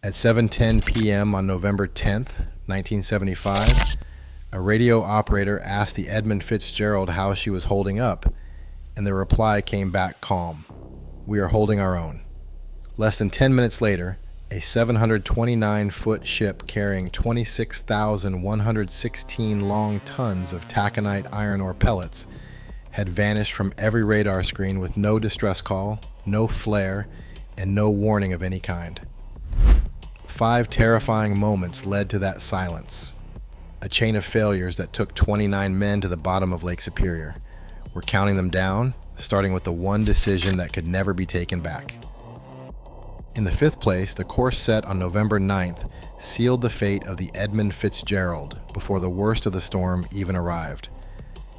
At 7:10 p.m. on November 10th, 1975, a radio operator asked the Edmund Fitzgerald how she was holding up, and the reply came back calm. "We are holding our own." Less than 10 minutes later, a 729-foot ship carrying 26,116 long tons of taconite iron ore pellets had vanished from every radar screen with no distress call, no flare, and no warning of any kind. 5 terrifying moments led to that silence, a chain of failures that took 29 men to the bottom of Lake Superior. We're counting them down, starting with the one decision that could never be taken back. In the 5th place, the course set on November 9th sealed the fate of the Edmund Fitzgerald before the worst of the storm even arrived.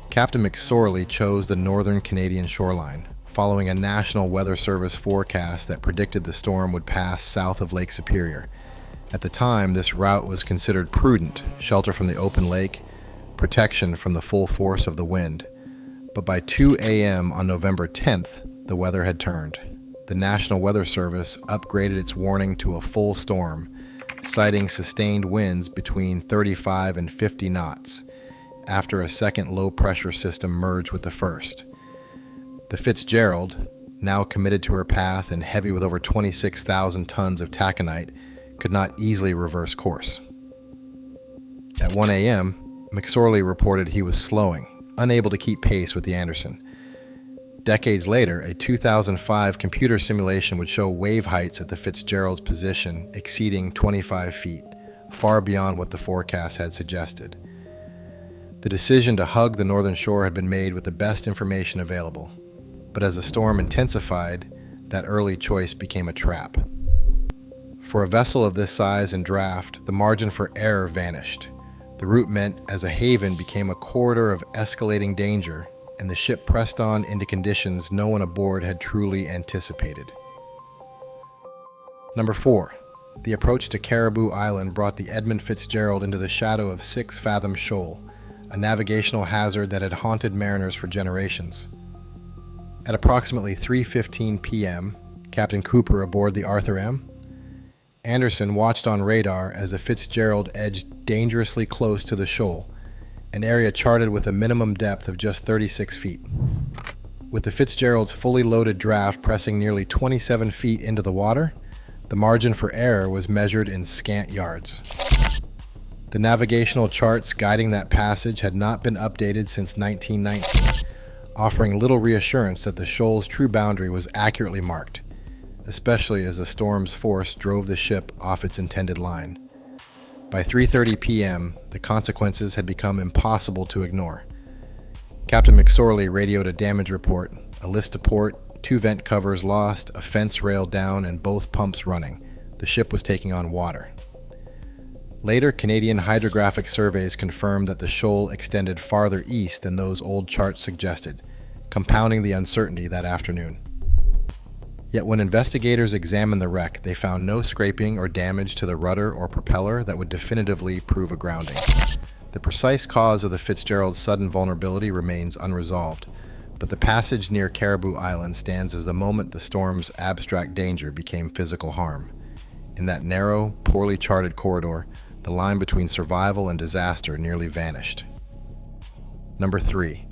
Captain McSorley chose the northern Canadian shoreline, following a National Weather Service forecast that predicted the storm would pass south of Lake Superior. At the time, this route was considered prudent, shelter from the open lake, protection from the full force of the wind. But by 2 a.m. on November 10th, the weather had turned. The National Weather Service upgraded its warning to a full storm, citing sustained winds between 35 and 50 knots, after a second low-pressure system merged with the first. The Fitzgerald, now committed to her path and heavy with over 26,000 tons of taconite, could not easily reverse course. At 1 a.m., McSorley reported he was slowing, unable to keep pace with the Anderson. Decades later, a 2005 computer simulation would show wave heights at the Fitzgerald's position exceeding 25 feet, far beyond what the forecast had suggested. The decision to hug the northern shore had been made with the best information available, but as the storm intensified, that early choice became a trap. For a vessel of this size and draft, the margin for error vanished. The route meant as a haven became a corridor of escalating danger, and the ship pressed on into conditions no one aboard had truly anticipated. Number 4. The approach to Caribou Island brought the Edmund Fitzgerald into the shadow of 6 Fathom Shoal, a navigational hazard that had haunted mariners for generations. At approximately 3:15 p.m., Captain Cooper aboard the Arthur M. Anderson watched on radar as the Fitzgerald edged dangerously close to the shoal, an area charted with a minimum depth of just 36 feet. With the Fitzgerald's fully loaded draft pressing nearly 27 feet into the water, the margin for error was measured in scant yards. The navigational charts guiding that passage had not been updated since 1919, offering little reassurance that the shoal's true boundary was accurately marked, especially as the storm's force drove the ship off its intended line. By 3:30 p.m., the consequences had become impossible to ignore. Captain McSorley radioed a damage report, a list to port, 2 vent covers lost, a fence rail down, and both pumps running. The ship was taking on water. Later, Canadian hydrographic surveys confirmed that the shoal extended farther east than those old charts suggested, compounding the uncertainty that afternoon. Yet when investigators examined the wreck, they found no scraping or damage to the rudder or propeller that would definitively prove a grounding. The precise cause of the Fitzgerald's sudden vulnerability remains unresolved, but the passage near Caribou Island stands as the moment the storm's abstract danger became physical harm. In that narrow, poorly charted corridor, the line between survival and disaster nearly vanished. Number 3.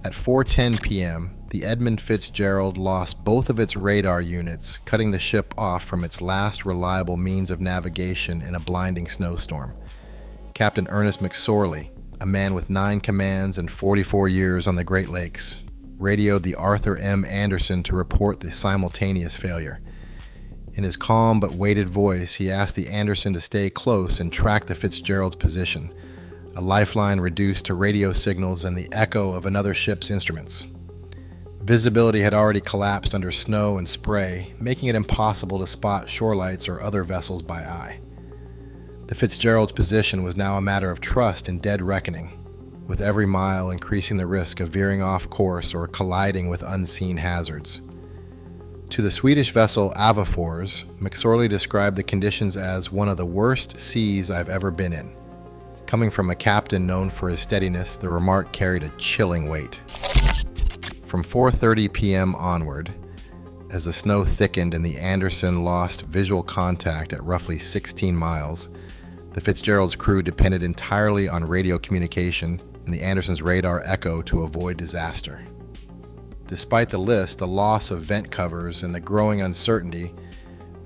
At 4:10 p.m., the Edmund Fitzgerald lost both of its radar units, cutting the ship off from its last reliable means of navigation in a blinding snowstorm. Captain Ernest McSorley, a man with 9 commands and 44 years on the Great Lakes, radioed the Arthur M. Anderson to report the simultaneous failure. In his calm but weighted voice, he asked the Anderson to stay close and track the Fitzgerald's position, a lifeline reduced to radio signals and the echo of another ship's instruments. Visibility had already collapsed under snow and spray, making it impossible to spot shore lights or other vessels by eye. The Fitzgerald's position was now a matter of trust and dead reckoning, with every mile increasing the risk of veering off course or colliding with unseen hazards. To the Swedish vessel Avafors, McSorley described the conditions as one of the worst seas I've ever been in. Coming from a captain known for his steadiness, the remark carried a chilling weight. From 4:30 p.m. onward, As the snow thickened and the Anderson lost visual contact at roughly 16 miles, the Fitzgerald's crew depended entirely on radio communication and the Anderson's radar echo to avoid disaster. Despite the loss of vent covers, and the growing uncertainty,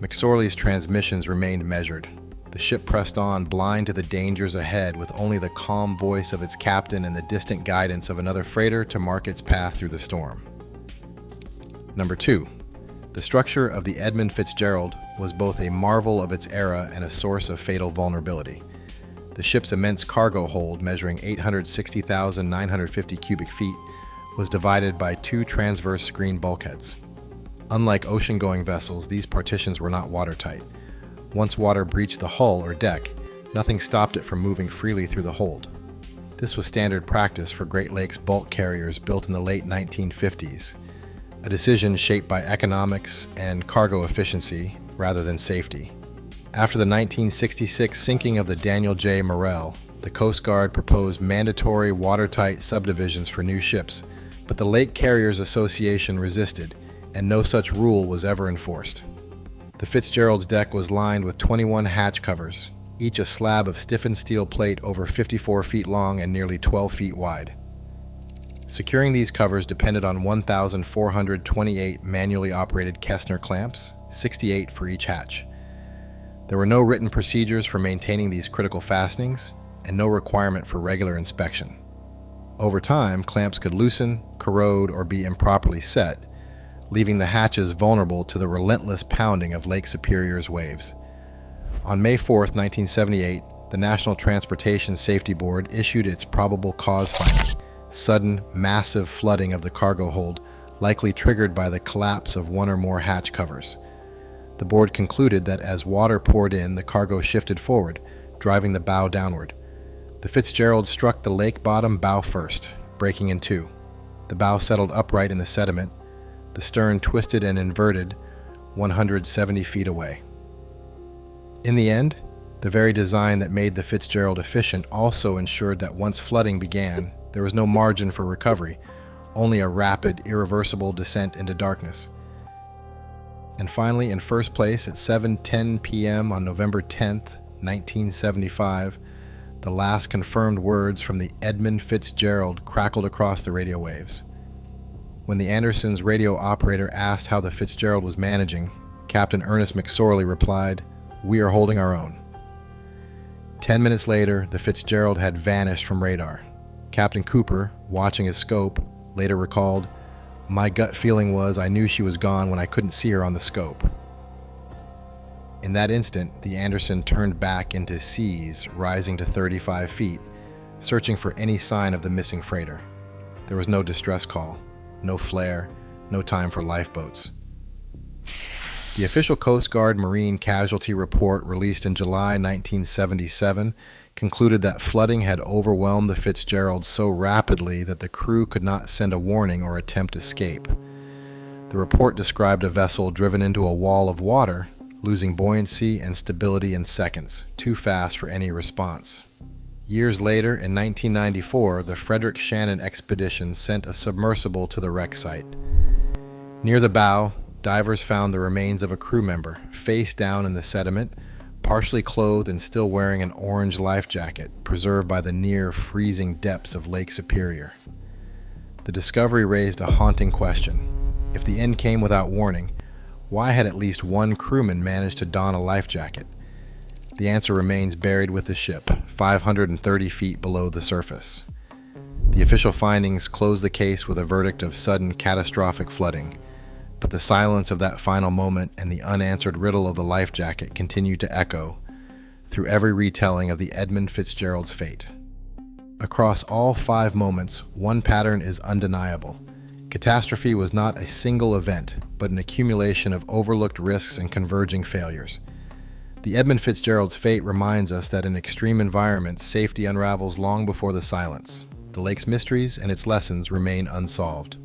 McSorley's transmissions remained measured. The ship pressed on, blind to the dangers ahead, with only the calm voice of its captain and the distant guidance of another freighter to mark its path through the storm. Number 2. The structure of the Edmund Fitzgerald was both a marvel of its era and a source of fatal vulnerability. The ship's immense cargo hold, measuring 860,950 cubic feet, was divided by 2 transverse screen bulkheads. Unlike ocean-going vessels, these partitions were not watertight. Once water breached the hull or deck, nothing stopped it from moving freely through the hold. This was standard practice for Great Lakes bulk carriers built in the late 1950s, a decision shaped by economics and cargo efficiency rather than safety. After the 1966 sinking of the Daniel J. Morrell, the Coast Guard proposed mandatory watertight subdivisions for new ships, but the Lake Carriers Association resisted, and no such rule was ever enforced. The Fitzgerald's deck was lined with 21 hatch covers, each a slab of stiffened steel plate over 54 feet long and nearly 12 feet wide. Securing these covers depended on 1,428 manually operated Kessner clamps, 68 for each hatch. There were no written procedures for maintaining these critical fastenings, and no requirement for regular inspection. Over time, clamps could loosen, corrode, or be improperly set, leaving the hatches vulnerable to the relentless pounding of Lake Superior's waves. On May 4, 1978, the National Transportation Safety Board issued its probable cause finding: sudden, massive flooding of the cargo hold, likely triggered by the collapse of one or more hatch covers. The board concluded that as water poured in, the cargo shifted forward, driving the bow downward. The Fitzgerald struck the lake bottom bow first, breaking in two. The bow settled upright in the sediment, the stern twisted and inverted 170 feet away. In the end, the very design that made the Fitzgerald efficient also ensured that once flooding began, there was no margin for recovery, only a rapid, irreversible descent into darkness. And finally, in first place at 7:10 p.m. on November 10th, 1975, the last confirmed words from the Edmund Fitzgerald crackled across the radio waves. When the Anderson's radio operator asked how the Fitzgerald was managing, Captain Ernest McSorley replied, "We are holding our own." 10 minutes later, the Fitzgerald had vanished from radar. Captain Cooper, watching his scope, later recalled, "My gut feeling was I knew she was gone when I couldn't see her on the scope." In that instant, the Anderson turned back into seas rising to 35 feet, searching for any sign of the missing freighter. There was no distress call, no flare, no time for lifeboats. The official Coast Guard Marine Casualty Report, released in July 1977, concluded that flooding had overwhelmed the Fitzgerald so rapidly that the crew could not send a warning or attempt escape. The report described a vessel driven into a wall of water, losing buoyancy and stability in seconds, too fast for any response. Years later, in 1994, the Frederick Shannon expedition sent a submersible to the wreck site. Near the bow, divers found the remains of a crew member, face down in the sediment, partially clothed and still wearing an orange life jacket, preserved by the near-freezing depths of Lake Superior. The discovery raised a haunting question. If the end came without warning, why had at least one crewman managed to don a life jacket? The answer remains buried with the ship, 530 feet below the surface. The official findings close the case with a verdict of sudden catastrophic flooding, but the silence of that final moment and the unanswered riddle of the life jacket continue to echo through every retelling of the Edmund Fitzgerald's fate. Across all 5 moments, one pattern is undeniable. Catastrophe was not a single event, but an accumulation of overlooked risks and converging failures. The Edmund Fitzgerald's fate reminds us that in extreme environments, safety unravels long before the silence. The lake's mysteries and its lessons remain unsolved.